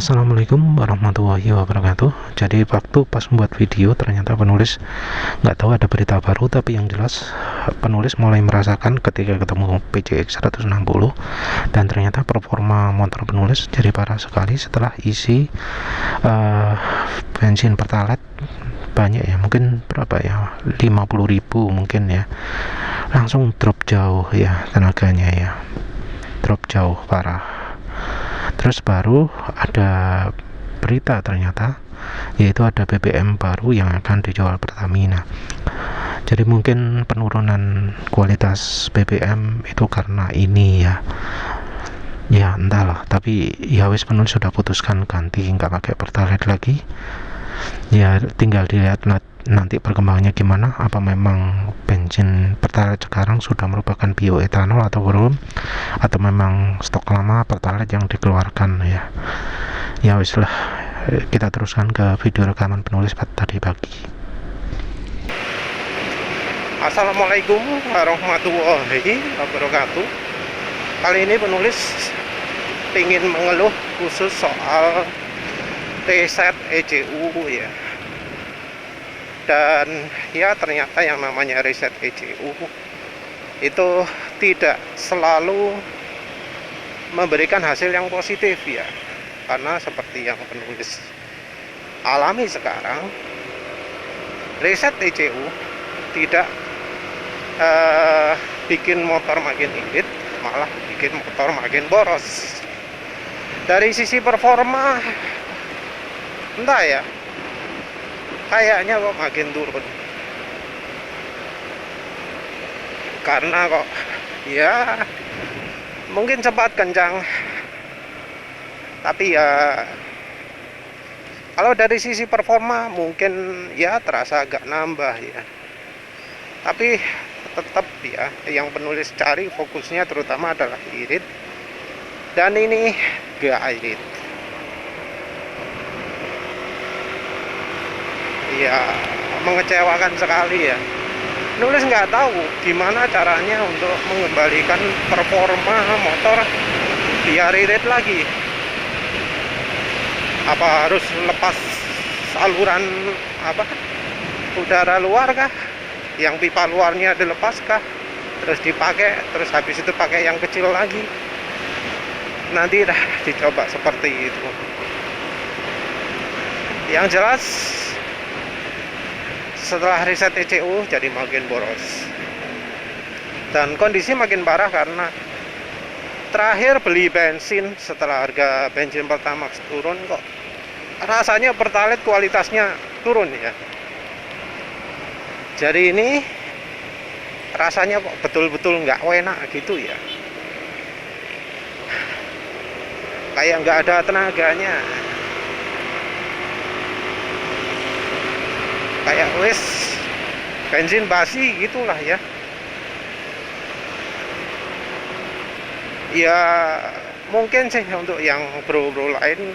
Assalamualaikum warahmatullahi wabarakatuh. Jadi waktu pas membuat video ternyata penulis nggak tahu ada berita baru, tapi yang jelas penulis mulai merasakan ketika ketemu PCX 160 dan ternyata performa motor penulis jadi parah sekali setelah isi bensin pertalite banyak ya, mungkin berapa ya, 50.000 mungkin ya, langsung drop jauh ya, tenaganya ya, drop jauh parah. Terus baru ada berita ternyata, yaitu ada BBM baru yang akan dijual Pertamina. Jadi mungkin penurunan kualitas BBM itu karena ini ya. Ya entahlah, tapi ya wis, penulis sudah putuskan ganti nggak pakai Pertalite lagi. Ya tinggal dilihat nanti perkembangannya gimana, apa memang bensin Pertalite sekarang sudah merupakan bioetanol atau belum, atau memang stok lama Pertalite yang dikeluarkan ya. Ya wis lah, kita teruskan ke video rekaman penulis tadi pagi. Assalamualaikum warahmatullahi wabarakatuh. Kali ini penulis ingin mengeluh khusus soal reset ECU ya. Dan ya ternyata yang namanya reset ECU itu tidak selalu memberikan hasil yang positif ya. Karena seperti yang penulis alami sekarang, reset ECU tidak bikin motor makin irit, malah bikin motor makin boros. Dari sisi performa, entah ya, kayaknya kok makin turun. Karena kok ya mungkin cepat kencang, tapi ya kalau dari sisi performa mungkin ya terasa agak nambah ya. Tapi tetap ya, yang penulis cari fokusnya terutama adalah irit, dan ini gak irit ya, mengecewakan sekali ya. Penulis nggak tahu gimana caranya untuk mengembalikan performa motor biar irit lagi. Apa harus lepas saluran udara luar kah, yang pipa luarnya dilepas kah, terus dipakai, terus habis itu pakai yang kecil lagi. Nanti dah dicoba seperti itu. Yang jelas setelah reset ECU jadi makin boros, dan kondisi makin parah karena terakhir beli bensin setelah harga bensin Pertamax turun, kok rasanya Pertalite kualitasnya turun ya. Jadi ini rasanya kok betul-betul nggak enak gitu ya, kayak nggak ada tenaganya, kayak wes bensin basi gitulah ya. Ya mungkin sih untuk yang bro-bro lain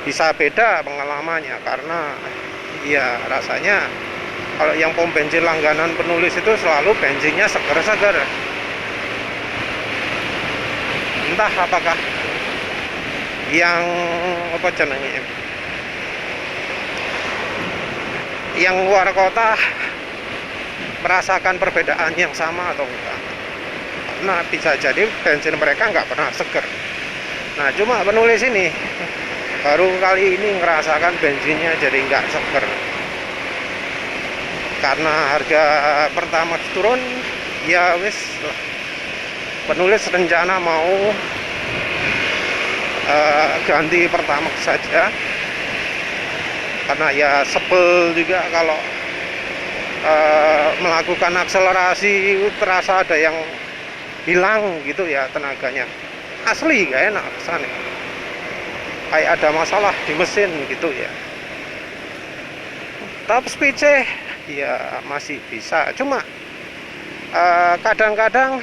bisa beda pengalamannya, karena ya rasanya kalau yang pom bensin langganan penulis itu selalu bensinnya seger-seger. Entah apakah yang yang luar kota merasakan perbedaan yang sama atau enggak. Nah bisa jadi bensin mereka nggak pernah seger. Nah cuma penulis ini baru kali ini ngerasakan bensinnya jadi nggak seger, karena harga Pertamax turun. Ya wis, penulis rencana mau ganti Pertamax saja, karena ya sebel juga kalau melakukan akselerasi terasa ada yang hilang gitu ya tenaganya. Asli gak enak kesannya, kayak ada masalah di mesin gitu ya. Top speed ya masih bisa, cuma kadang-kadang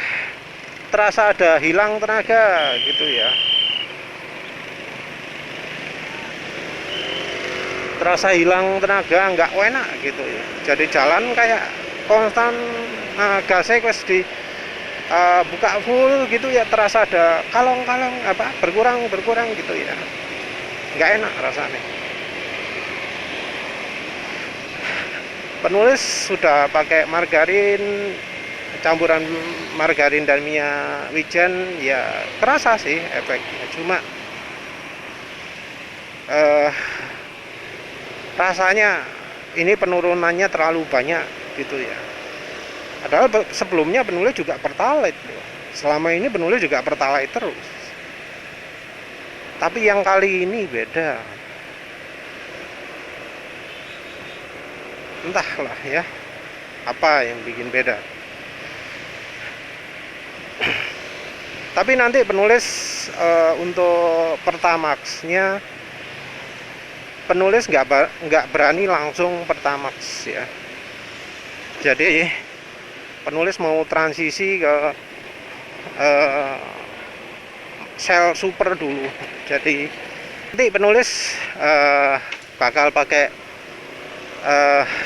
terasa ada hilang tenaga gitu ya. Terasa hilang tenaga, nggak enak gitu ya. Jadi jalan kayak konstan, gasnya wes di buka full gitu ya, terasa ada kalong-kalong berkurang gitu ya. nggak enak rasanya. Penulis sudah pakai margarin, campuran margarin dan minyak wijen, ya kerasa sih efeknya. Cuma rasanya ini penurunannya terlalu banyak gitu ya. Padahal sebelumnya penulis juga pertalite loh. Selama ini penulis juga pertalite terus. Tapi yang kali ini beda. Entahlah ya, apa yang bikin beda. Tapi nanti penulis untuk Pertamax-nya, penulis nggak berani langsung Pertamax ya. Jadi penulis mau transisi ke sel super dulu. Jadi nanti penulis bakal pakai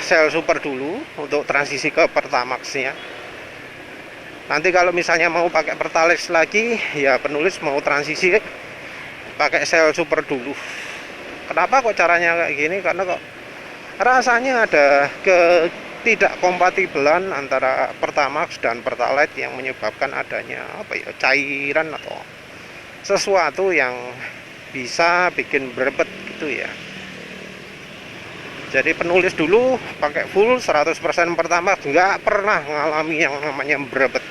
sel super dulu untuk transisi ke Pertamax-nya. Nanti kalau misalnya mau pakai Pertalite lagi, ya penulis mau transisi pakai sel super dulu. Kenapa kok caranya kayak gini? Karena kok rasanya ada ketidakkompatibelan antara Pertamax dan Pertalite yang menyebabkan adanya cairan atau sesuatu yang bisa bikin berebet gitu ya. Jadi penulis dulu pakai full 100% Pertamax, nggak pernah ngalami yang namanya berebet.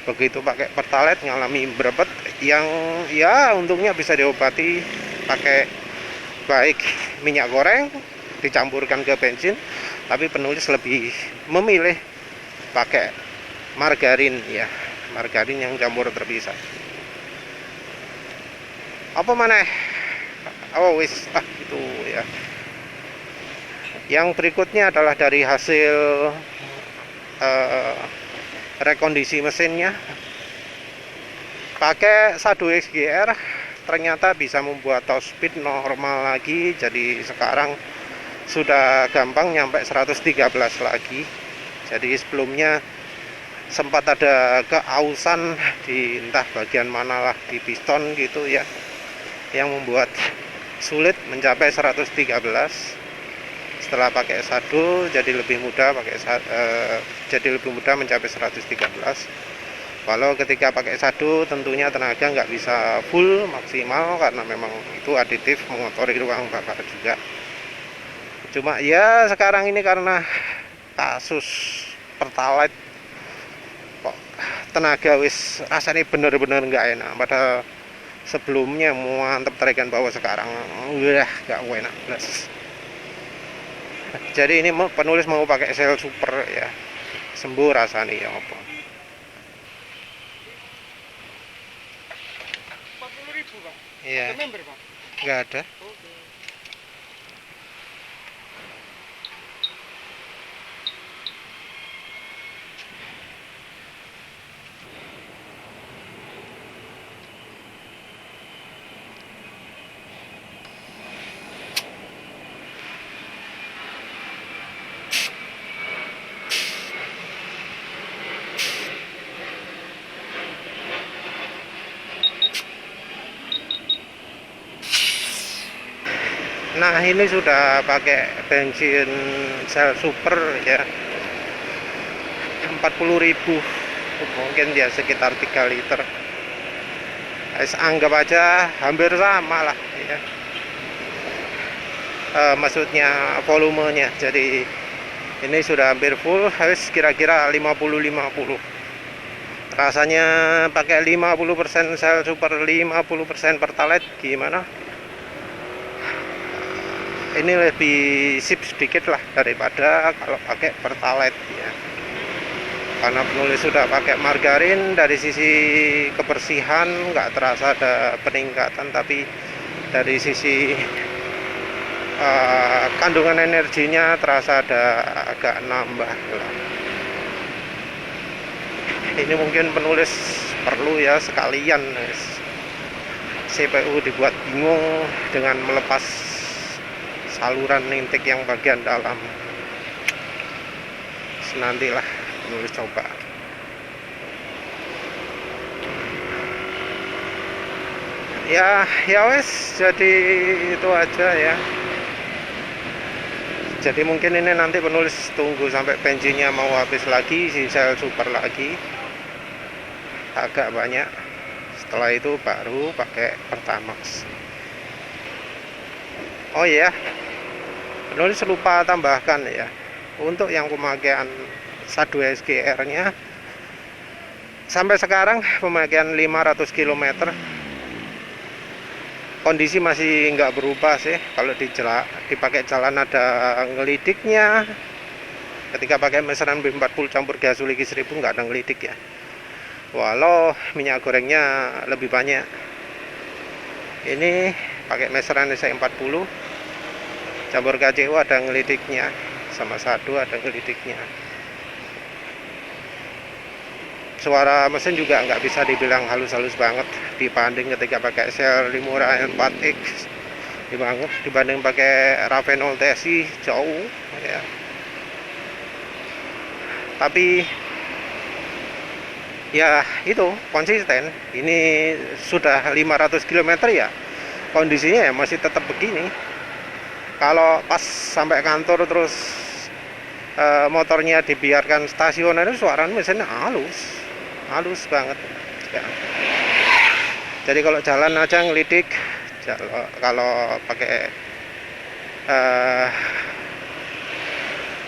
Begitu pakai Pertalite ngalami berebet yang ya untungnya bisa diobati pakai baik minyak goreng dicampurkan ke bensin, tapi penulis lebih memilih pakai margarin ya, margarin yang campur terpisah. Apa mana? Oh wis itu ya. Yang berikutnya adalah dari hasil rekondisi mesinnya. Pakai Sado XGR ternyata bisa membuat top speed normal lagi. Jadi sekarang sudah gampang nyampe 113 lagi. Jadi sebelumnya sempat ada keausan di entah bagian mana lah di piston gitu ya, yang membuat sulit mencapai 113. Setelah pakai Sado jadi lebih mudah mencapai 113. Walau ketika pakai Sado tentunya tenaga nggak bisa full maksimal karena memang itu aditif mengotori ruang bakar juga. Cuma ya sekarang ini karena kasus Pertalite kok tenaga wis rasanya bener-bener nggak enak. Padahal sebelumnya mantep tarikan bawah, sekarang udah nggak enak belas. Jadi ini penulis mau pakai sel super ya, sembuh rasanya ya apa. 40.000 Pak. Iya. Ada member Pak? Nggak ada. Oke. Nah ini sudah pakai bensin sel super ya, 40.000, mungkin dia sekitar 3 liter. Anggap aja hampir sama lah ya. Maksudnya volumenya. Jadi ini sudah hampir full, harus kira-kira 50-50. Rasanya pakai 50% sel super, 50% Pertalite gimana? Ini lebih sip sedikit lah daripada kalau pakai Pertalite ya. Karena penulis sudah pakai margarin, dari sisi kebersihan nggak terasa ada peningkatan, tapi dari sisi kandungan energinya terasa ada agak nambah lah. Ini mungkin penulis perlu ya sekalian CPU dibuat bingung dengan melepas saluran intake yang bagian dalam. Nantilah penulis coba. Ya wes, jadi itu aja ya. Jadi mungkin ini nanti penulis tunggu sampai bensinnya mau habis lagi, si sel super lagi agak banyak, setelah itu baru pakai Pertamax. Oh iya, penulis lupa tambahkan ya, untuk yang pemakaian 12 SGR nya sampai sekarang pemakaian 500 km kondisi masih nggak berubah sih. Kalau dipakai jalan ada ngelidiknya. Ketika pakai meseran B40 campur gasolin 1000 nggak ada ngelidik ya, walau minyak gorengnya lebih banyak. Ini pakai meseran S40 campur KCU ada ngelidiknya, sama satu ada ngelidiknya. Suara mesin juga nggak bisa dibilang halus-halus banget dibanding ketika pakai sel Limura N4X, dibanding pakai Ravenol TSI jauh ya. Tapi ya itu konsisten. Ini sudah 500 km ya, kondisinya ya masih tetap begini. Kalau pas sampai kantor terus motornya dibiarkan stasioner, suara mesinnya halus banget ya. Jadi kalau jalan aja ngelidik, kalau pakai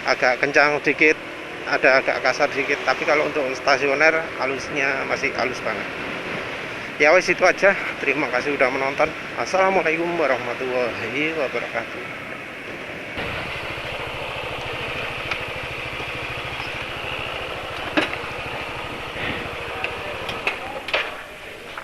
agak kencang dikit, ada agak kasar dikit, tapi kalau untuk stasioner halusnya masih halus banget. Ya wes, itu aja. Terima kasih udah menonton. Assalamualaikum warahmatullahi wabarakatuh.